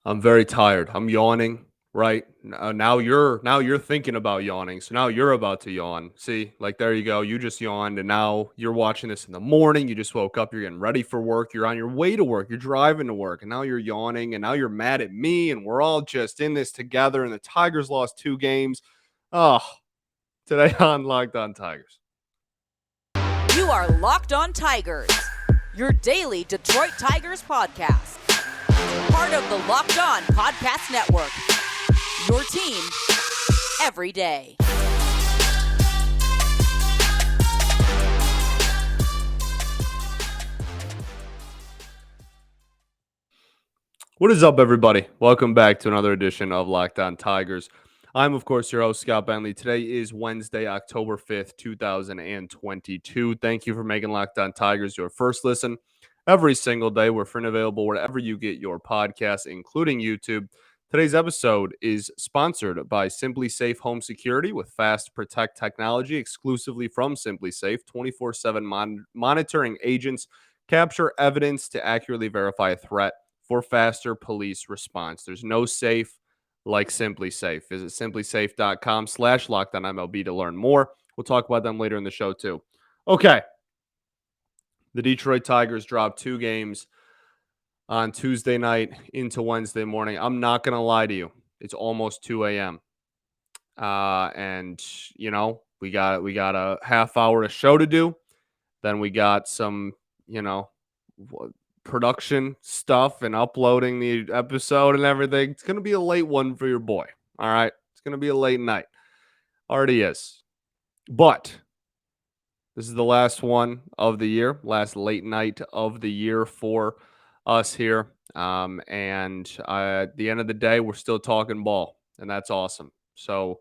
I'm very tired. I'm yawning, right? Now you're thinking about yawning. So now you're about to yawn. See? Like there you go. You just yawned and now you're watching this in the morning. You just woke up, you're getting ready for work, you're on your way to work, you're driving to work, and now you're yawning and now you're mad at me and we're all just in this together and the Tigers lost 2 games. Oh, today on Locked On Tigers. You are Locked On Tigers, your daily Detroit Tigers podcast. Part of the Locked On Podcast Network, your team every day. What is up, everybody? Welcome back to another edition of Locked On Tigers. I'm, of course, your host, Scott Bentley. Today is Wednesday, October 5th, 2022. Thank you for making Locked On Tigers your first listen every single day. We're free and available wherever you get your podcasts, including YouTube. Today's episode is sponsored by Simply Safe Home Security with Fast Protect technology exclusively from Simply Safe. 24/7 monitoring agents capture evidence to accurately verify a threat for faster police response. There's no safe like Simply Safe. Visit simplysafe.com/LockedOnMLB to learn more. We'll talk about them later in the show too. Okay. The Detroit Tigers dropped 2 games on Tuesday night into Wednesday morning. I'm not going to lie to you. It's almost 2 a.m. And we got a half hour of show to do. Then we got some, production stuff and uploading the episode and everything. It's going to be a late one for your boy. All right. It's going to be a late night. Already is. But this is the last one of the year, last late night of the year for us here. And at the end of the day, we're still talking ball, and that's awesome. So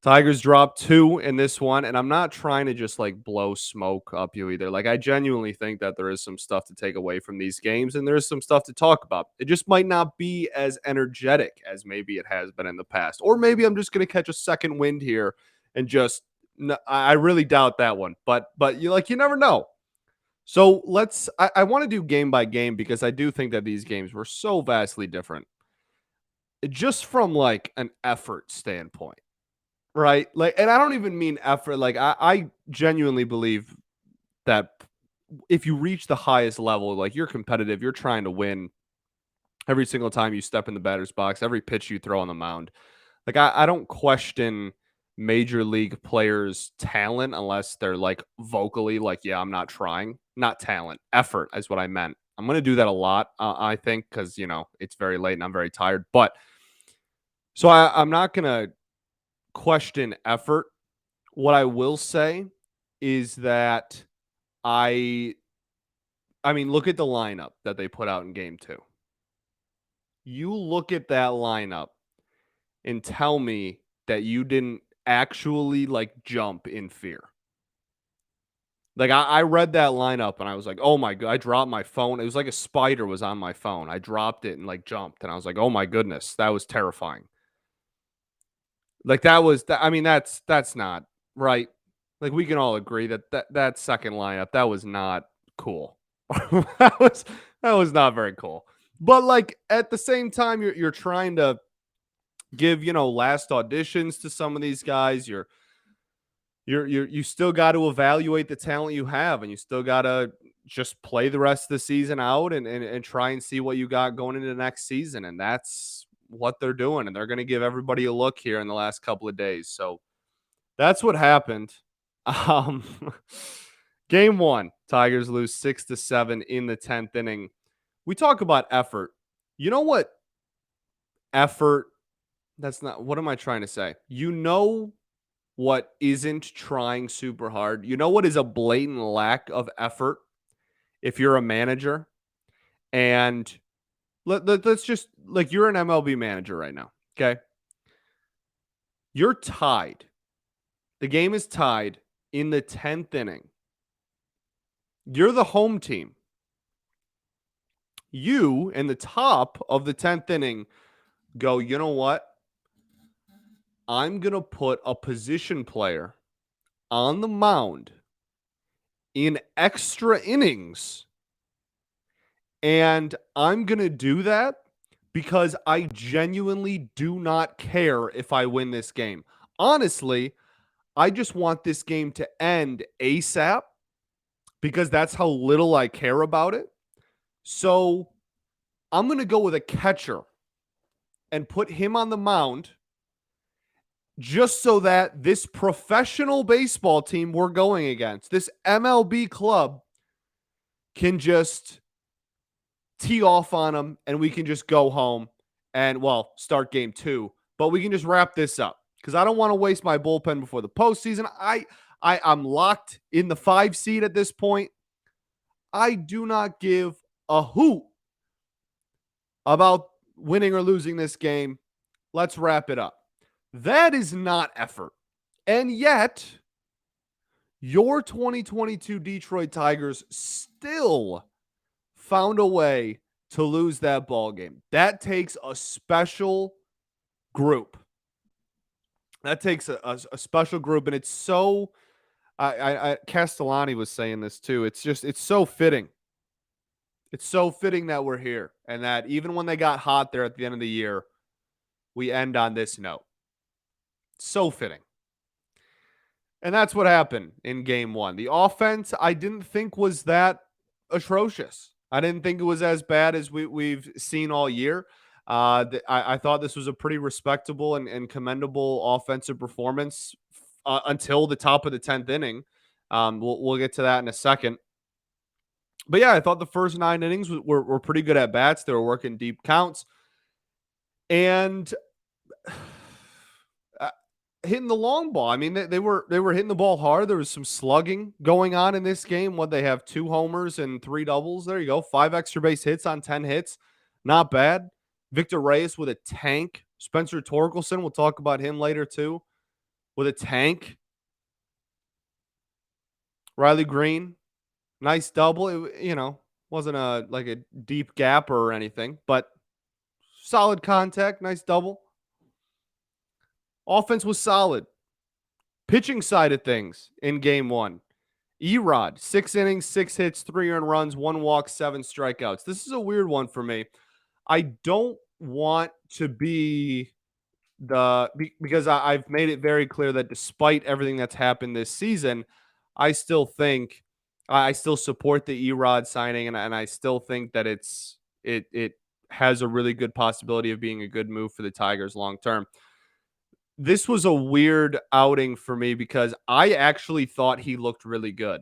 Tigers dropped 2 in this one, and I'm not trying to just like blow smoke up you either. Like I genuinely think that there is some stuff to take away from these games, and there's some stuff to talk about. It just might not be as energetic as maybe it has been in the past, or maybe I'm just going to catch a second wind here and just. I really doubt that one, but you never know. So I want to do game by game because I do think that these games were so vastly different, just from like an effort standpoint. Right. Like, and I don't even mean effort. Like, I genuinely believe that if you reach the highest level, like you're competitive, you're trying to win every single time you step in the batter's box, every pitch you throw on the mound. Like, I don't question major league players' talent unless they're like vocally like, yeah, I'm not trying. Not talent, effort is what I meant. I'm going to do that a lot, I think, because, it's very late and I'm very tired. But so I'm not going to question effort. What I will say is that I mean, look at the lineup that they put out in game 2. You look at that lineup and tell me that you didn't actually like jump in fear. Like I read that lineup and I was like, oh my God, I dropped my phone. It was like a spider was on my phone. I dropped it and like jumped and I was like, oh my goodness, that was terrifying. Like I mean, that's not right. Like we can all agree that second lineup, that was not cool. that was that was not very cool. But like at the same time, you're trying to give last auditions to some of these guys. You still got to evaluate the talent you have, and you still got to just play the rest of the season out and try and see what you got going into the next season. And that's what they're doing, and they're going to give everybody a look here in the last couple of days. So that's what happened. Um, Game 1, Tigers lose 6-7 in the 10th inning. We talk about effort. You know what? Effort, that's not, what am I trying to say? You know what isn't trying super hard? You know what is a blatant lack of effort if you're a manager? And let's just, like, you're an MLB manager right now, okay? You're tied. The game is tied in the 10th inning. You're the home team. You, in the top of the 10th inning, go, you know what? I'm going to put a position player on the mound in extra innings. And I'm going to do that because I genuinely do not care if I win this game. Honestly, I just want this game to end ASAP because that's how little I care about it. So I'm going to go with a catcher and put him on the mound just so that this professional baseball team we're going against, this MLB club, can just tee off on them and we can just go home and, well, start game 2. But we can just wrap this up because I don't want to waste my bullpen before the postseason. I'm locked in the 5 seed at this point. I do not give a hoot about winning or losing this game. Let's wrap it up. That is not effort. And yet, your 2022 Detroit Tigers still found a way to lose that ball game. That takes a special group. That takes a special group, and it's so. Castellani was saying this too. It's so fitting. It's so fitting that we're here, and that even when they got hot there at the end of the year, we end on this note. So fitting. And that's what happened in game 1. The offense, I didn't think was that atrocious. I didn't think it was as bad as we've seen all year. I thought this was a pretty respectable and commendable offensive performance until the top of the 10th inning. We'll get to that in a second. But yeah, I thought the first 9 innings were pretty good at bats. They were working deep counts. And hitting the long ball. I mean, they were hitting the ball hard. There was some slugging going on in this game. What, they have 2 homers and 3 doubles. There you go. 5 extra base hits on 10 hits. Not bad. Victor Reyes with a tank. Spencer Torkelson, we'll talk about him later too, with a tank. Riley Green, nice double. It, wasn't like a deep gap or anything, but solid contact, nice double. Offense was solid. Pitching side of things in game 1. Erod, 6 innings, 6 hits, 3 earned runs, 1 walk, 7 strikeouts. This is a weird one for me. I don't want to be because I've made it very clear that despite everything that's happened this season, I still support the Erod signing, and I still think that it has a really good possibility of being a good move for the Tigers long term. This was a weird outing for me because I actually thought he looked really good.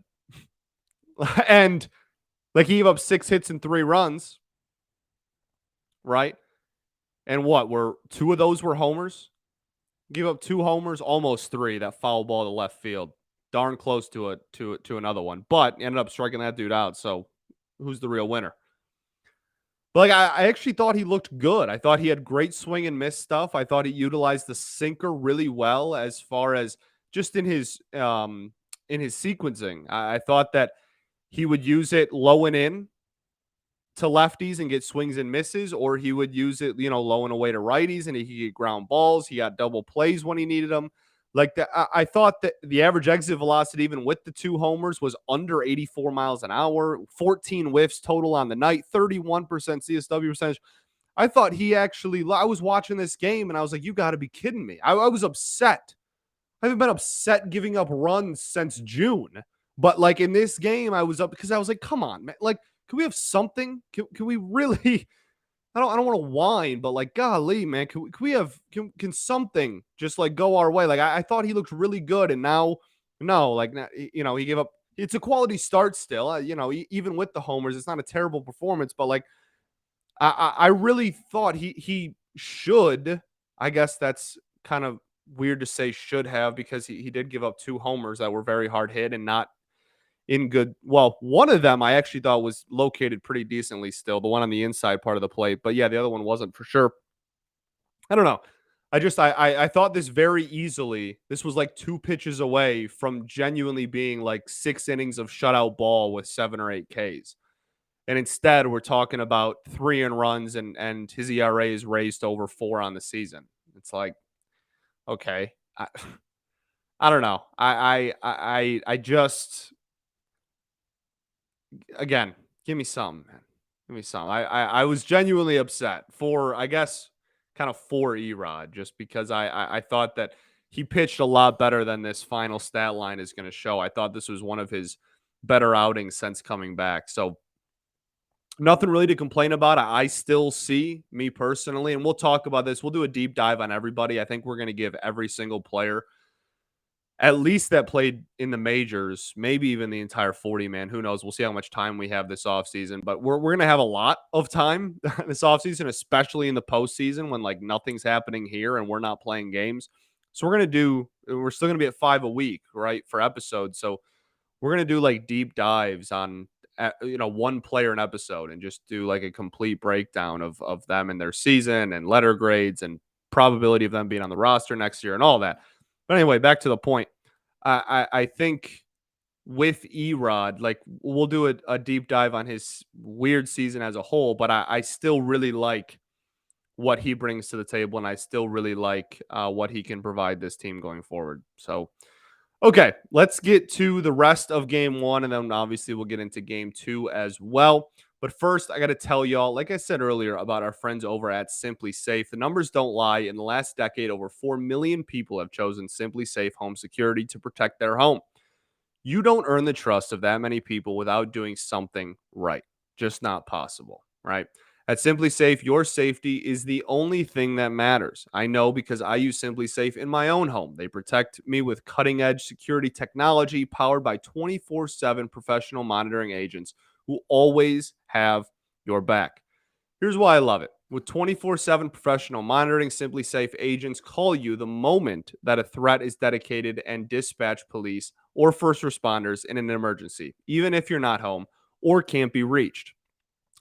And like, he gave up 6 hits and 3 runs, right? And were 2 of those were homers? Gave up 2 homers, almost 3, that foul ball to left field. Darn close to another one, but ended up striking that dude out. So who's the real winner? But like, I actually thought he looked good. I thought he had great swing and miss stuff. I thought he utilized the sinker really well as far as just in his sequencing. I thought that he would use it low and in to lefties and get swings and misses, or he would use it, low and away to righties, and he could get ground balls. He got double plays when he needed them. Like that, I thought that the average exit velocity, even with the 2 homers, was under 84 miles an hour. 14 whiffs total on the night, 31% CSW percentage. I thought I was watching this game and I was like, you got to be kidding me. I was upset. I haven't been upset giving up runs since June. But like, in this game, I was up because I was like, come on, man. Like, can we have something? Can we really? I don't want to whine, but like, golly, man, can we have can something just like go our way? Like, I thought he looked really good, and now, no, like, he gave up. It's a quality start still, even with the homers, it's not a terrible performance, but like, I really thought he should. I guess that's kind of weird to say should have, because he did give up 2 homers that were very hard hit and not in good. Well, one of them I actually thought was located pretty decently still, the one on the inside part of the plate. But yeah, the other one wasn't for sure. I don't know. I thought this very easily. This was like 2 pitches away from genuinely being like 6 innings of shutout ball with 7 or 8 Ks. And instead, we're talking about 3 earned runs, and his ERA is raised to over 4 on the season. It's like, okay, I don't know. I just, again, give me something, man. Give me some. I was genuinely upset for, I guess, kind of for Erod, just because I thought that he pitched a lot better than this final stat line is going to show. I thought this was one of his better outings since coming back. So nothing really to complain about. I still see, me personally, and we'll talk about this. We'll do a deep dive on everybody. I think we're going to give every single player, at least that played in the majors, maybe even the entire 40 man. Who knows? We'll see how much time we have this offseason. But we're going to have a lot of time this offseason, especially in the postseason when like nothing's happening here and we're not playing games. So we're still going to be at 5 a week, right, for episodes. So we're going to do like deep dives on one player an episode and just do like a complete breakdown of them and their season and letter grades and probability of them being on the roster next year and all that. But anyway, back to the point. I think with Erod, like we'll do a deep dive on his weird season as a whole, but I still really like what he brings to the table, and I still really like what he can provide this team going forward. So, okay, let's get to the rest of game one, and then obviously we'll get into game two as well. But first, I got to tell y'all, like I said earlier, about our friends over at Simply Safe. The numbers don't lie. In the last decade, over 4 million people have chosen Simply Safe Home Security to protect their home. You don't earn the trust of that many people without doing something right. Just not possible, right? At Simply Safe, your safety is the only thing that matters. I know because I use Simply Safe in my own home. They protect me with cutting edge security technology powered by 24/7 professional monitoring agents who always have your back. Here's why I love it. With 24/7 professional monitoring, Simply Safe agents call you the moment that a threat is dedicated and dispatch police or first responders in an emergency, even if you're not home or can't be reached.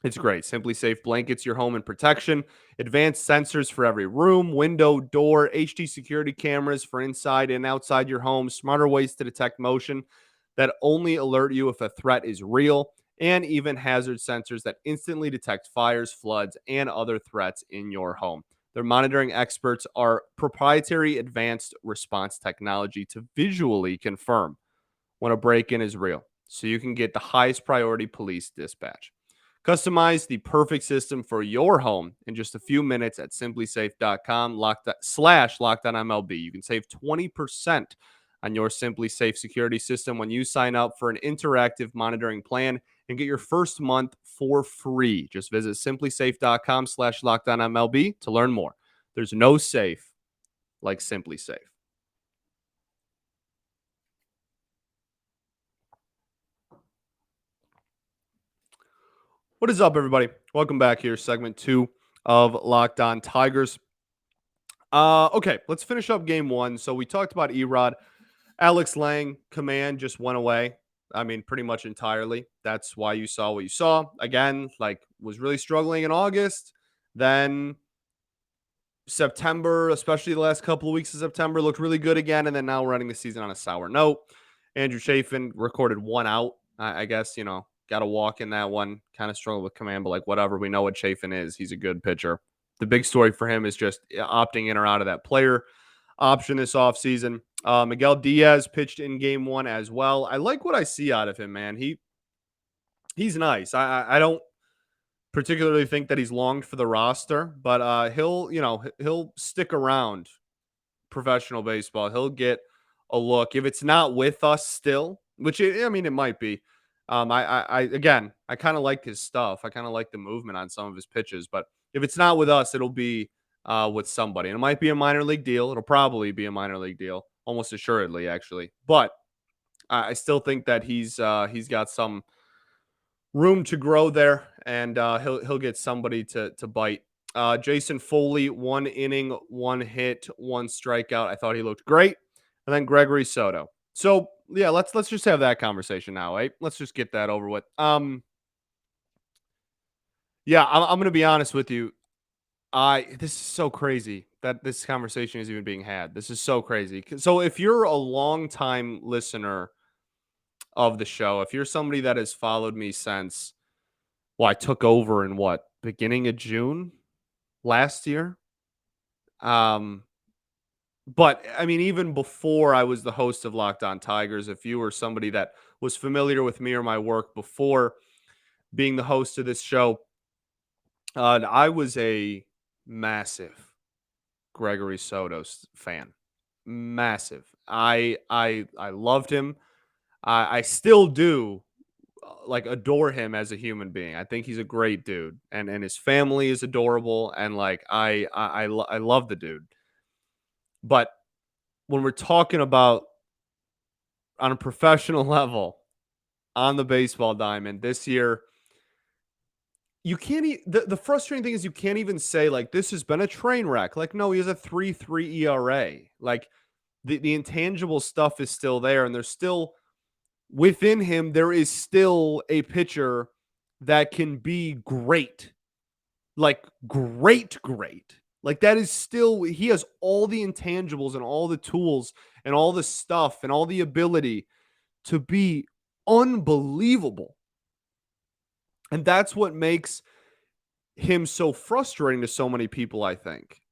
It's great. Simply Safe blankets your home in protection, advanced sensors for every room, window, door, HD security cameras for inside and outside your home, smarter ways to detect motion that only alert you if a threat is real, and even hazard sensors that instantly detect fires, floods, and other threats in your home. Their monitoring experts are proprietary advanced response technology to visually confirm when a break in is real, so you can get the highest priority police dispatch. Customize the perfect system for your home in just a few minutes at simplysafe.com /lockdownMLB. You can save 20% on your Simply Safe security system when you sign up for an interactive monitoring plan and get your first month for free. Just visit simplysafe.com /lockdownMLB to learn more. There's no safe like Simply Safe. What is up, everybody? Welcome back here, segment 2 of Locked On Tigers. Okay, let's finish up game one. So we talked about Erod. Alex Lang, command just went away. I mean, pretty much entirely. That's why you saw what you saw. Again, like, was really struggling in August. Then September, especially the last couple of weeks of September, looked really good again. And then now we're running the season on a sour note. Andrew Chafin recorded one out. I guess, got to walk in that one. Kind of struggled with command, but like, whatever. We know what Chafin is. He's a good pitcher. The big story for him is just opting in or out of that player option this offseason. Miguel Diaz pitched in game one as well. I like what I see out of him, man. He's nice. I don't particularly think that he's longed for the roster, but he'll stick around professional baseball. He'll get a look if it's not with us still, which it might be. I kind of like his stuff. I kind of like the movement on some of his pitches, but if it's not with us, it'll be with somebody, and it might be a minor league deal. It'll probably be a minor league deal, almost assuredly, actually. But I still think that he's got some room to grow there, and he'll get somebody to bite. Jason Foley, 1 inning, 1 hit, 1 strikeout. I thought he looked great. And then Gregory Soto. So yeah, let's just have that conversation now, eh? Let's just get that over with. Yeah, I'm gonna be honest with you. This is so crazy that this conversation is even being had. This is so crazy. So if you're a longtime listener of the show, if you're somebody that has followed me since, well, I took over in beginning of June last year. But I mean, even before I was the host of Locked On Tigers, if you were somebody that was familiar with me or my work before being the host of this show, I was a massive Gregory Soto fan. Massive. I loved him. I still do like adore him as a human being. I think he's a great dude, and his family is adorable, and like I love the dude. But when we're talking about on a professional level on the baseball diamond this year, you can't the frustrating thing is you can't even say like this has been a train wreck. Like no, he has a 3.3 ERA. Like the intangible stuff is still there, and there's still within him there is still a pitcher that can be great. Like great. Like that is still he has all the intangibles and all the tools and all the stuff and all the ability to be unbelievable. And that's what makes him so frustrating to so many people, I think.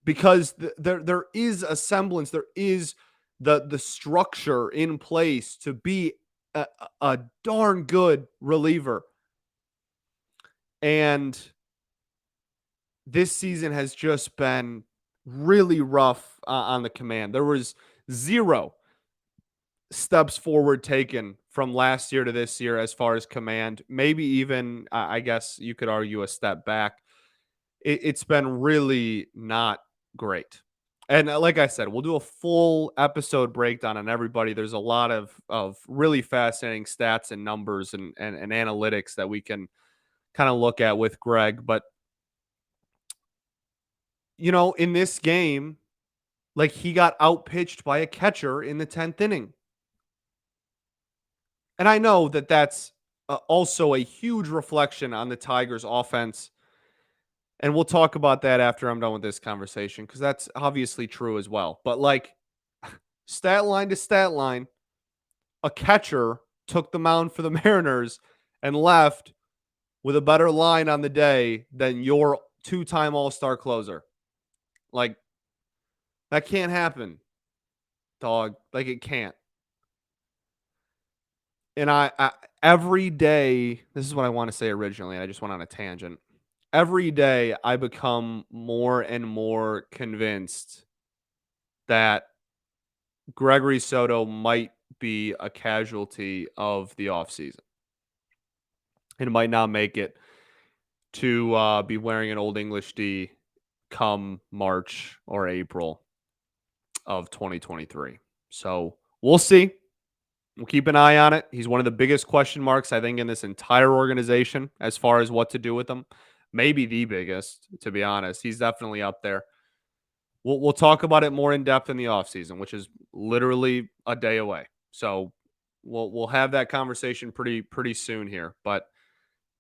Because there is a semblance, there is the structure in place to be a darn good reliever. And this season has just been really rough on the command. There was 0 steps forward taken from last year to this year as far as command. Maybe even, I guess you could argue, a step back. It's been really not great. And like I said, we'll do a full episode breakdown on everybody. There's a lot of really fascinating stats and numbers and analytics that we can kind of look at with Greg. But, in this game, like he got outpitched by a catcher in the 10th inning. And I know that that's also a huge reflection on the Tigers offense. And we'll talk about that after I'm done with this conversation because that's obviously true as well. But like stat line to stat line, a catcher took the mound for the Mariners and left with a better line on the day than your 2-time All-Star closer. Like that can't happen, dog. Like it can't. And I every day, this is what I want to say originally, and I just went on a tangent. Every day I become more and more convinced that Gregory Soto might be a casualty of the offseason and might not make it to be wearing an Old English D come March or April of 2023. So we'll see. We'll keep an eye on it. He's one of the biggest question marks, I think, in this entire organization as far as what to do with him. Maybe the biggest, to be honest. He's definitely up there. We'll talk about it more in depth in the offseason, which is literally a day away. So we'll have that conversation pretty soon here. But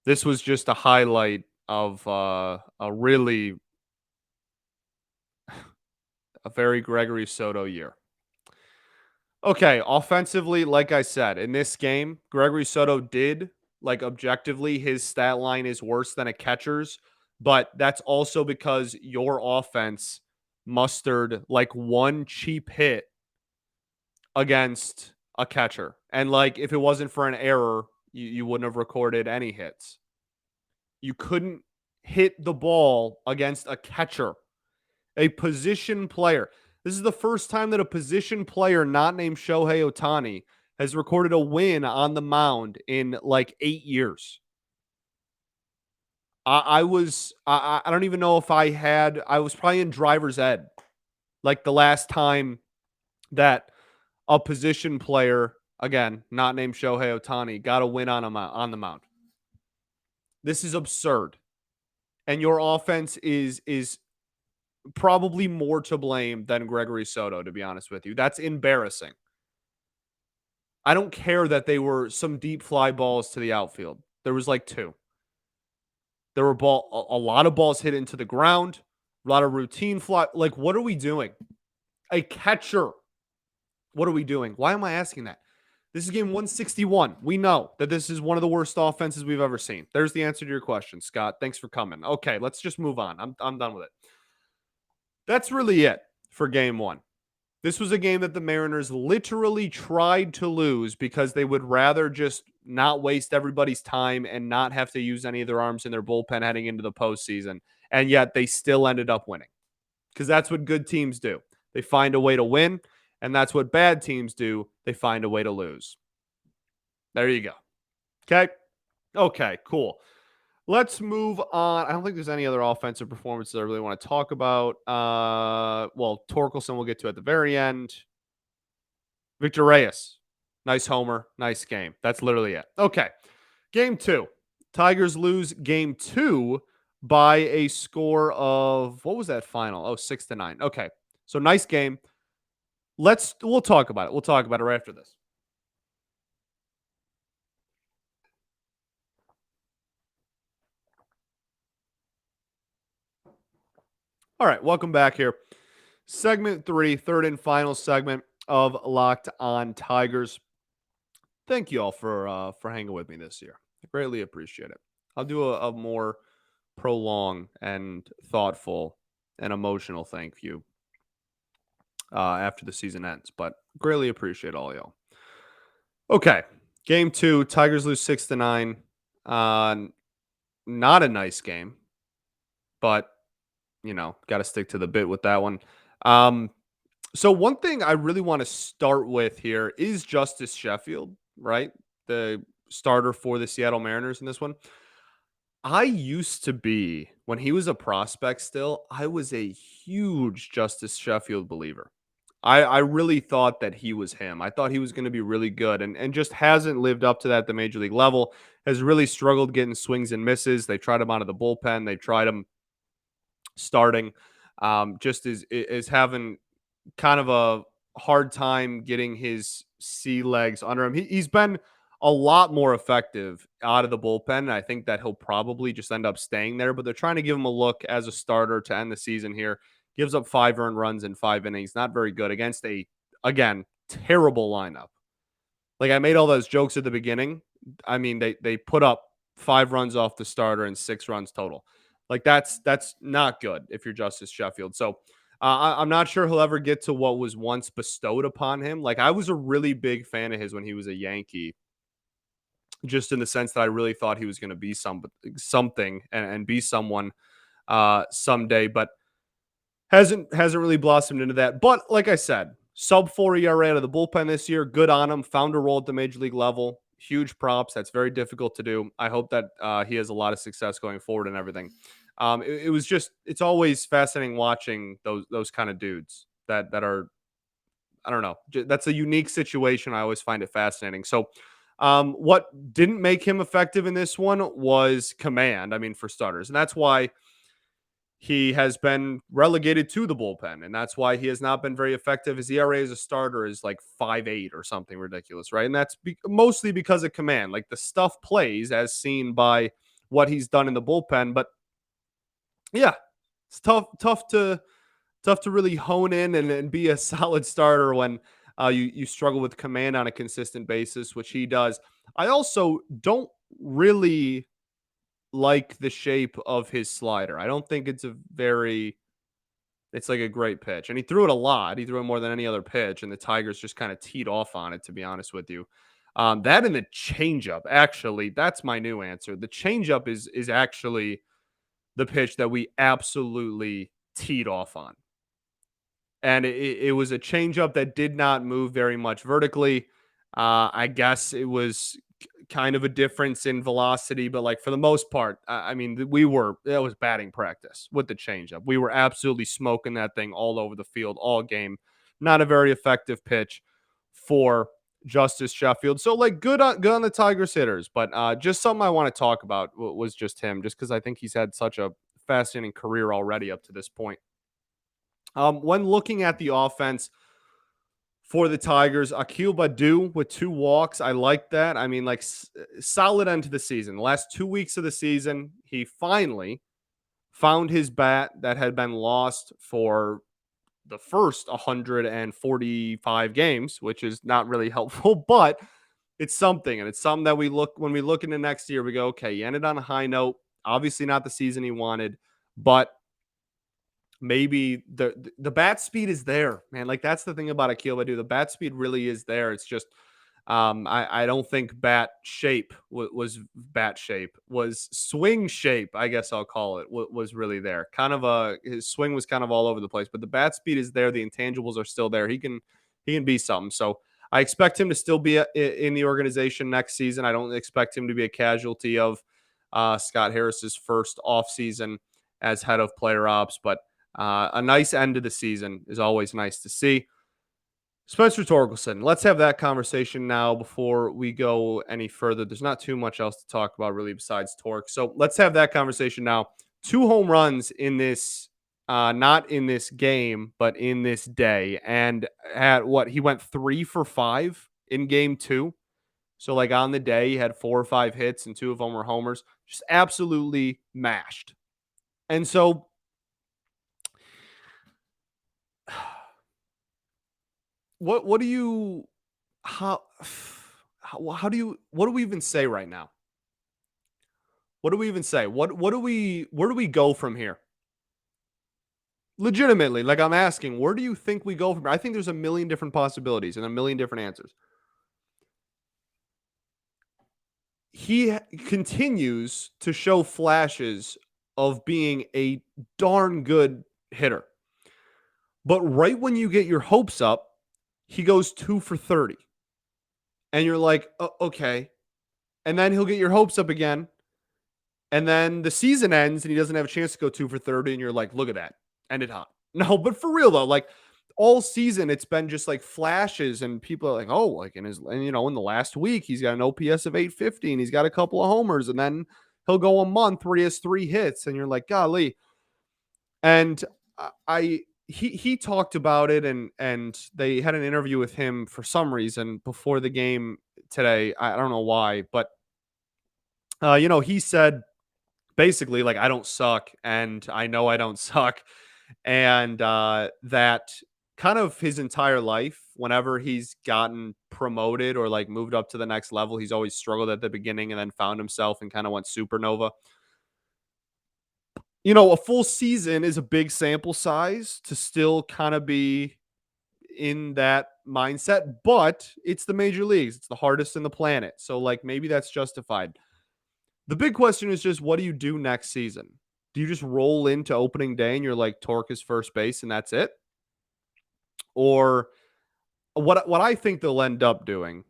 this was just a highlight of a very Gregory Soto year. Okay, offensively, like I said, in this game, Gregory Soto did, like objectively, his stat line is worse than a catcher's, but that's also because your offense mustered like one cheap hit against a catcher. And like if it wasn't for an error, you wouldn't have recorded any hits. You couldn't hit the ball against a catcher, a position player. This is the first time that a position player not named Shohei Ohtani has recorded a win on the mound in like 8 years. I don't even know if I was probably in driver's ed like the last time that a position player, again, not named Shohei Ohtani, got a win on the mound. This is absurd. And your offense is probably more to blame than Gregory Soto, to be honest with you. That's embarrassing. I don't care that they were some deep fly balls to the outfield. There was like 2. There were a lot of balls hit into the ground, a lot of routine fly. Like, what are we doing? A catcher. What are we doing? Why am I asking that? This is game 161. We know that this is one of the worst offenses we've ever seen. There's the answer to your question, Scott. Thanks for coming. Okay, let's just move on. I'm done with it. That's really it for game 1. This was a game that the Mariners literally tried to lose because they would rather just not waste everybody's time and not have to use any of their arms in their bullpen heading into the postseason. And yet they still ended up winning because that's what good teams do. They find a way to win, and that's what bad teams do. They find a way to lose. There you go. Okay. Okay, cool. Let's move on. I don't think there's any other offensive performances I really want to talk about. Well, Torkelson we'll get to at the very end. Victor Reyes, nice homer, nice game. That's literally it. Okay, game 2. Tigers lose game 2 by a score of, what was that final? Oh, 6-9. Okay, so nice game. We'll talk about it. We'll talk about it right after this. All right, welcome back here. Segment 3, third and final segment of Locked On Tigers. Thank you all for hanging with me this year. I greatly appreciate it. I'll do a more prolonged and thoughtful and emotional thank you after the season ends, but greatly appreciate all y'all. Okay, game 2, Tigers lose 6-9. Not a nice game, but got to stick to the bit with that one. So one thing I really want to start with here is Justice Sheffield, right? The starter for the Seattle Mariners in this one. I used to be, when he was a prospect still, I was a huge Justice Sheffield believer. I really thought that he was him. I thought he was going to be really good and just hasn't lived up to that at the major league level, has really struggled getting swings and misses. They tried him out of the bullpen. They tried him starting. Just is having kind of a hard time getting his sea legs under him. He's been a lot more effective out of the bullpen. And I think that he'll probably just end up staying there, but they're trying to give him a look as a starter to end the season here. Gives up 5 earned runs in 5 innings. Not very good against again, terrible lineup. Like I made all those jokes at the beginning. I mean, they put up 5 runs off the starter and 6 runs total. Like that's not good if you're Justice Sheffield. So I'm not sure he'll ever get to what was once bestowed upon him. Like I was a really big fan of his when he was a Yankee, just in the sense that I really thought he was going to be something and be someone someday, but hasn't really blossomed into that. But like I said, sub 4 ERA out of the bullpen this year. Good on him. Found a role at the major league level. Huge props. That's very difficult to do. I hope that he has a lot of success going forward and everything. It was just, it's always fascinating watching those kind of dudes that are, I don't know. That's a unique situation. I always find it fascinating. So what didn't make him effective in this one was command. I mean, for starters, and that's why he has been relegated to the bullpen, and that's why he has not been very effective. His ERA as a starter is like 5.8 or something ridiculous, right? And that's mostly because of command. Like the stuff plays as seen by what he's done in the bullpen, but yeah, it's tough to really hone in and be a solid starter when you struggle with command on a consistent basis, which he does. I also don't really like the shape of his slider. I don't think it's like a great pitch. And he threw it a lot. He threw it more than any other pitch, and the Tigers just kind of teed off on it, to be honest with you. That and the changeup, actually, that's my new answer. The changeup is actually the pitch that we absolutely teed off on. And it was a changeup that did not move very much vertically. I guess it was kind of a difference in velocity, but like for the most part, I mean, that was batting practice with the changeup. We were absolutely smoking that thing all over the field all game. Not a very effective pitch for Justice Sheffield. So like good on the Tigers hitters, but just something I want to talk about was just him, just because I think he's had such a fascinating career already up to this point. When looking at the offense for the Tigers, Akil Baddoo with 2 walks, I like that. I mean, like solid end to the season. The last 2 weeks of the season, he finally found his bat that had been lost for the first 145 games, which is not really helpful, but it's something. And it's something that when we look into next year, we go, okay, he ended on a high note. Obviously not the season he wanted, but maybe the bat speed is there, man. Like that's the thing about Akil Baddoo. The bat speed really is there. It's just I don't think was swing shape. I guess I'll call it was really there. Kind of his swing was kind of all over the place, but the bat speed is there. The intangibles are still there. He can be something. So I expect him to still be in the organization next season. I don't expect him to be a casualty of Scott Harris's first offseason as head of player ops, but a nice end of the season is always nice to see. Spencer Torkelson, let's have that conversation now before we go any further. There's not too much else to talk about really besides Torque. So let's have that conversation now. 2 home runs in this, not in this game, but in this day. And he went 3 for 5 in game 2. So like on the day, he had 4 or 5 hits and 2 of them were homers. Just absolutely mashed. And so what do you how how do you what do we even say right now? What do we even say? What do we where do we go from here? Legitimately, like I'm asking, where do you think we go from here? I think there's a million different possibilities and a million different answers. He continues to show flashes of being a darn good hitter. But right when you get your hopes up, he goes 2 for 30. And you're like, okay. And then he'll get your hopes up again. And then the season ends and he doesn't have a chance to go 2 for 30. And you're like, look at that. Ended hot. No, but for real though, like all season, it's been just like flashes and people are like, oh, like in the last week, he's got an OPS of 850 and he's got a couple of homers. And then he'll go a month where he has 3 hits. And you're like, golly. And he talked about it and they had an interview with him for some reason before the game today. I don't know why, but he said basically like I don't suck and I know I don't suck, and that kind of his entire life, whenever he's gotten promoted or like moved up to the next level, he's always struggled at the beginning and then found himself and kind of went supernova. A full season is a big sample size to still kind of be in that mindset, but it's the major leagues. It's the hardest in the planet. So like maybe that's justified. The big question is just what do you do next season? Do you just roll into opening day and you're like Torque is first base and that's it? Or what I think they'll end up doing,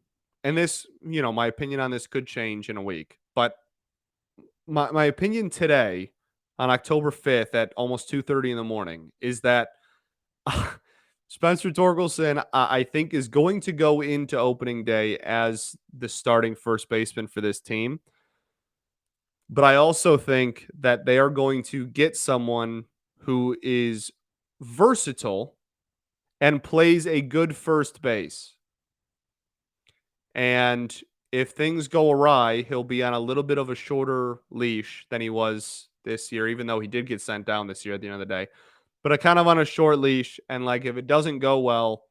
and this, my opinion on this could change in a week, but my opinion today on October 5th at almost 2:30 in the morning is that Spencer Torkelson, I think, is going to go into opening day as the starting first baseman for this team. But I also think that they are going to get someone who is versatile and plays a good first base. And if things go awry, he'll be on a little bit of a shorter leash than he was this year, even though he did get sent down this year at the end of the day. But kind of on a short leash. And like if it doesn't go well,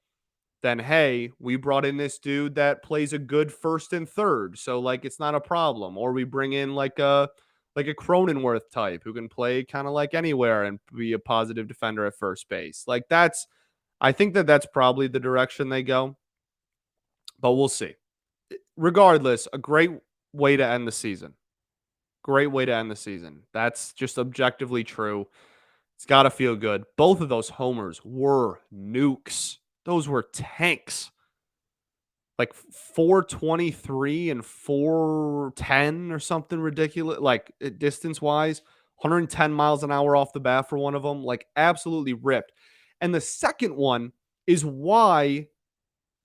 then hey, we brought in this dude that plays a good first and third. So like it's not a problem. Or we bring in like a Cronenworth type who can play kind of like anywhere and be a positive defender at first base. Like I think that's probably the direction they go. But we'll see. Regardless, a great way to end the season. Great way to end the season. That's just objectively true. It's got to feel good. Both of those homers were nukes. Those were tanks. Like 423 and 410 or something ridiculous, like distance wise, 110 miles an hour off the bat for one of them, like absolutely ripped. And the second one is why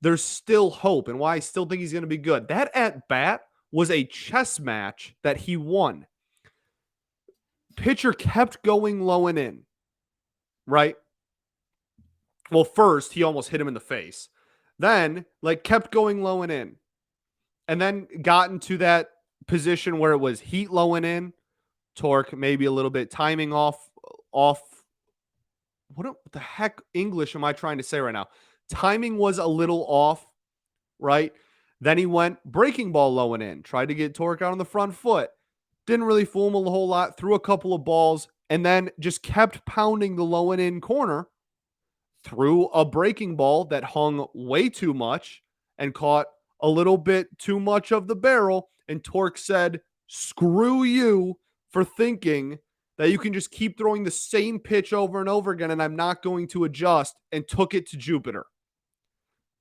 there's still hope and why I still think he's going to be good. That at bat was a chess match that he won. Pitcher kept going low and in, right? Well, first, he almost hit him in the face. Then, like, kept going low and in. And then got into that position where it was heat low and in, torque, maybe a little bit, timing off. What the heck English am I trying to say right now? Timing was a little off, right? Then he went breaking ball low and in, tried to get torque out on the front foot. Didn't really fool him a whole lot, threw a couple of balls, and then just kept pounding the low and in corner, threw a breaking ball that hung way too much and caught a little bit too much of the barrel. And Torque said, screw you for thinking that you can just keep throwing the same pitch over and over again and I'm not going to adjust, and took it to Jupiter.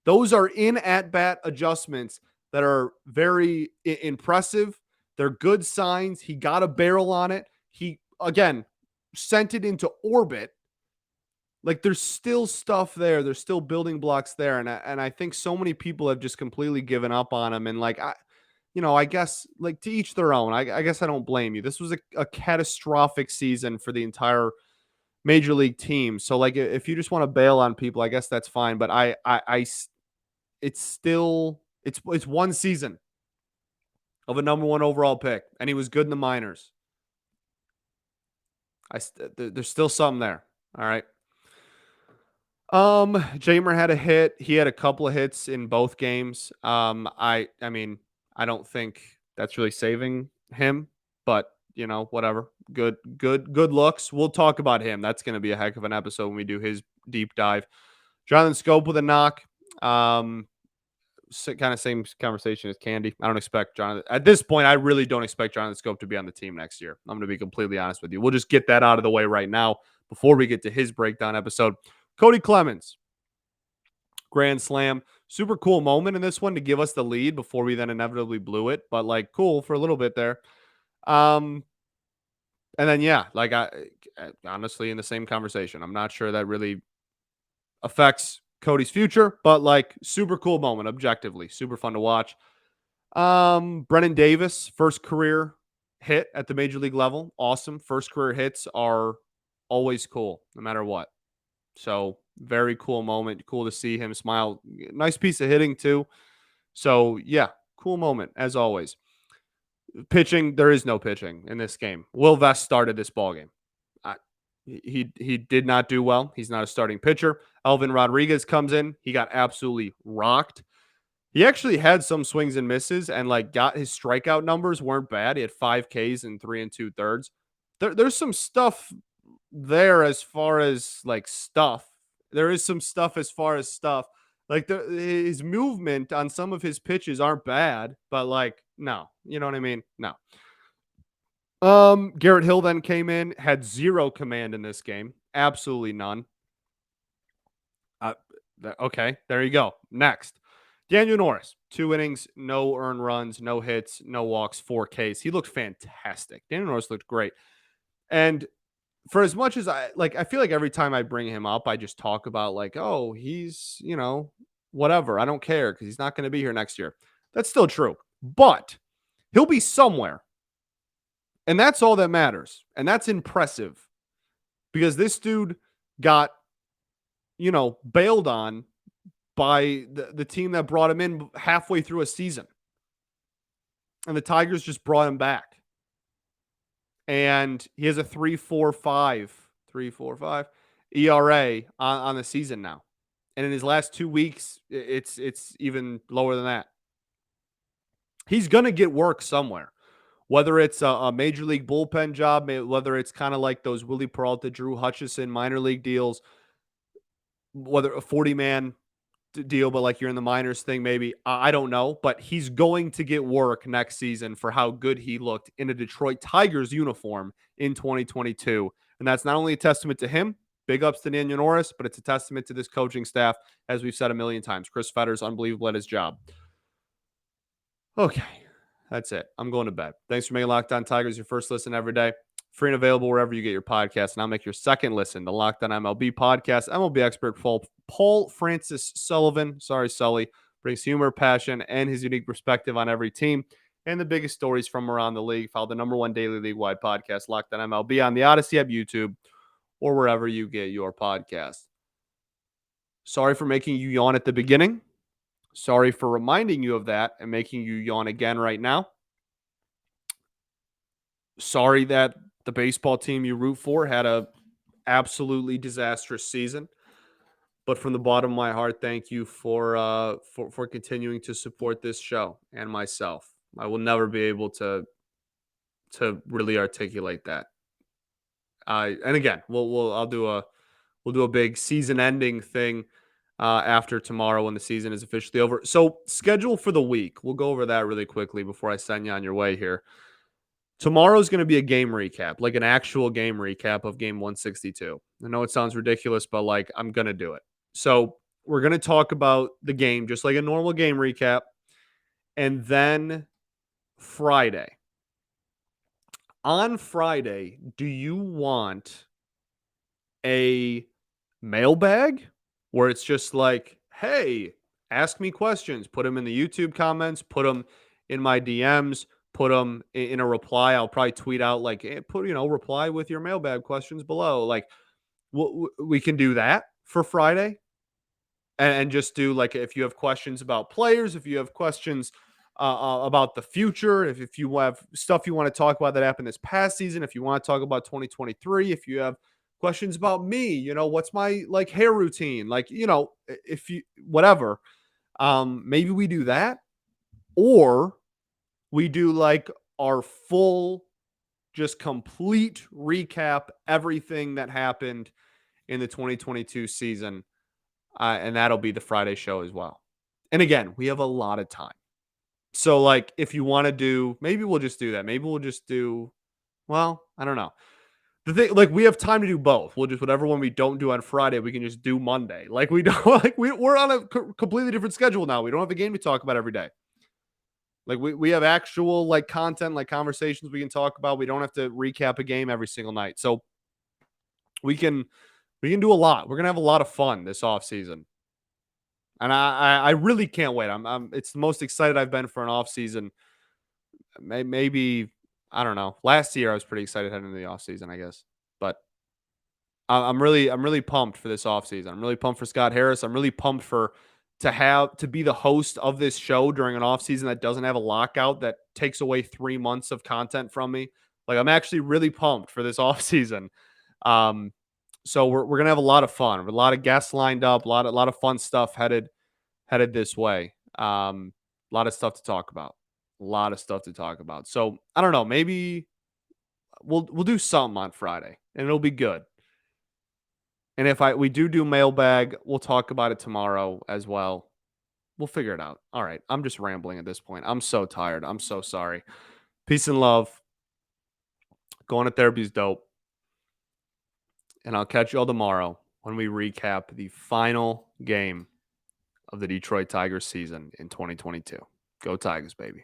Those are in at-bat adjustments that are very impressive. They're good signs. He got a barrel on it. He, again, sent it into orbit. Like, there's still stuff there. There's still building blocks there. And I think so many people have just completely given up on him. And, like, I guess, like, to each their own. I guess I don't blame you. This was a catastrophic season for the entire major league team. So, like, if you just want to bail on people, I guess that's fine. But it's still, it's one season of a number one overall pick, and he was good in the minors. There's still something there. All right. Jamer had a hit. He had a couple of hits in both games. I mean, I don't think that's really saving him, but whatever. Good looks. We'll talk about him. That's going to be a heck of an episode when we do his deep dive. Jonathan Scope with a knock. Kind of same conversation as Candy. I don't expect Jonathan at this point. I really don't expect Jonathan Scope to be on the team next year. I'm going to be completely honest with you. We'll just get that out of the way right now before we get to his breakdown episode. Cody Clemens, grand slam, super cool moment in this one to give us the lead before we then inevitably blew it. But like, cool for a little bit there. And then like I honestly in the same conversation. I'm not sure that really affects Cody's future, but like super cool moment, objectively, super fun to watch. Brennan Davis, first career hit at the major league level. Awesome. First career hits are always cool, no matter what. So very cool moment. Cool to see him smile. Nice piece of hitting too. So yeah, cool moment as always. Pitching, there is no pitching in this game. Will Vest started this ballgame. He did not do well. He's not a starting pitcher. Elvin Rodriguez comes in. He got absolutely rocked. He actually had some swings and misses, and like got his strikeout numbers weren't bad. He had 5 Ks in 3 2/3. There's some stuff there as far as like stuff. There is some stuff as far as stuff. Like his movement on some of his pitches aren't bad, but like no, you know what I mean? No. Garrett Hill then came in, had 0 command in this game. Absolutely none. Okay, there you go. Next. Daniel Norris, 2 innings, no earned runs, no hits, no walks, 4 Ks. He looked fantastic. Daniel Norris looked great. And for as much as I feel like every time I bring him up, I just talk about like, oh, he's, whatever. I don't care because he's not going to be here next year. That's still true. But he'll be somewhere. And that's all that matters. And that's impressive because this dude got, bailed on by the team that brought him in halfway through a season. And the Tigers just brought him back. And he has a 3.45 ERA on the season now. And in his last 2 weeks, it's even lower than that. He's going to get work somewhere. Whether it's a major league bullpen job, whether it's kind of like those Willie Peralta, Drew Hutchison minor league deals, whether a 40-man deal, but like you're in the minors thing, maybe. I don't know. But he's going to get work next season for how good he looked in a Detroit Tigers uniform in 2022. And that's not only a testament to him, big ups to Daniel Norris, but it's a testament to this coaching staff, as we've said a million times. Chris Fetter's unbelievable at his job. Okay. That's it. I'm going to bed. Thanks for making Locked On Tigers your first listen every day. Free and available wherever you get your podcasts. And I'll make your second listen, the Locked On MLB podcast. MLB expert Paul Francis Sullivan, sorry, Sully, brings humor, passion, and his unique perspective on every team and the biggest stories from around the league. Follow the #1 daily league-wide podcast, Locked On MLB, on the Odyssey app, YouTube, or wherever you get your podcast. Sorry for making you yawn at the beginning. Sorry for reminding you of that and making you yawn again right now. Sorry that the baseball team you root for had a absolutely disastrous season. But from the bottom of my heart, thank you for continuing to support this show and myself. I will never be able to really articulate that And again, we'll do a big season ending thing after tomorrow when the season is officially over. So schedule for the week. We'll go over that really quickly before I send you on your way here. Tomorrow's going to be a game recap, like an actual game recap of game 162. I know it sounds ridiculous, but like I'm going to do it. So we're going to talk about the game just like a normal game recap. And then Friday. On Friday, do you want a mailbag where it's just like, hey, ask me questions, put them in the YouTube comments, put them in my DMs, put them in a reply. I'll probably tweet out like, reply with your mailbag questions below. Like, we can do that for Friday and just do like if you have questions about players, if you have questions about the future, if you have stuff you want to talk about that happened this past season, if you want to talk about 2023, if you have questions about me, what's my like hair routine, like if you whatever, maybe we do that, or we do like our full, just complete recap, everything that happened in the 2022 season. And that'll be the Friday show as well. And again, we have a lot of time. So, like, if you want to do, maybe we'll just do that. Maybe we'll just do, well, I don't know. The thing, like, we have time to do both. We'll just, whatever one we don't do on Friday, we can just do Monday. Like, we don't, like, we're on a completely different schedule now. We don't have a game to talk about every day. Like, we have actual, like, content, like, conversations we can talk about. We don't have to recap a game every single night. So, we can do a lot. We're gonna have a lot of fun this off season, and I really can't wait. It's the most excited I've been for an off season. Maybe I don't know. Last year I was pretty excited heading into the off season, I guess, but I'm really pumped for this off season. I'm really pumped for Scott Harris. I'm really pumped to be the host of this show during an off season that doesn't have a lockout that takes away 3 months of content from me. Like I'm actually really pumped for this off season. So we're gonna have a lot of fun. A lot of guests lined up. A lot of fun stuff headed this way. A lot of stuff to talk about. A lot of stuff to talk about. So I don't know. Maybe we'll do something on Friday, and it'll be good. And if we do mailbag, we'll talk about it tomorrow as well. We'll figure it out. All right. I'm just rambling at this point. I'm so tired. I'm so sorry. Peace and love. Going to therapy is dope. And I'll catch you all tomorrow when we recap the final game of the Detroit Tigers season in 2022. Go Tigers, baby.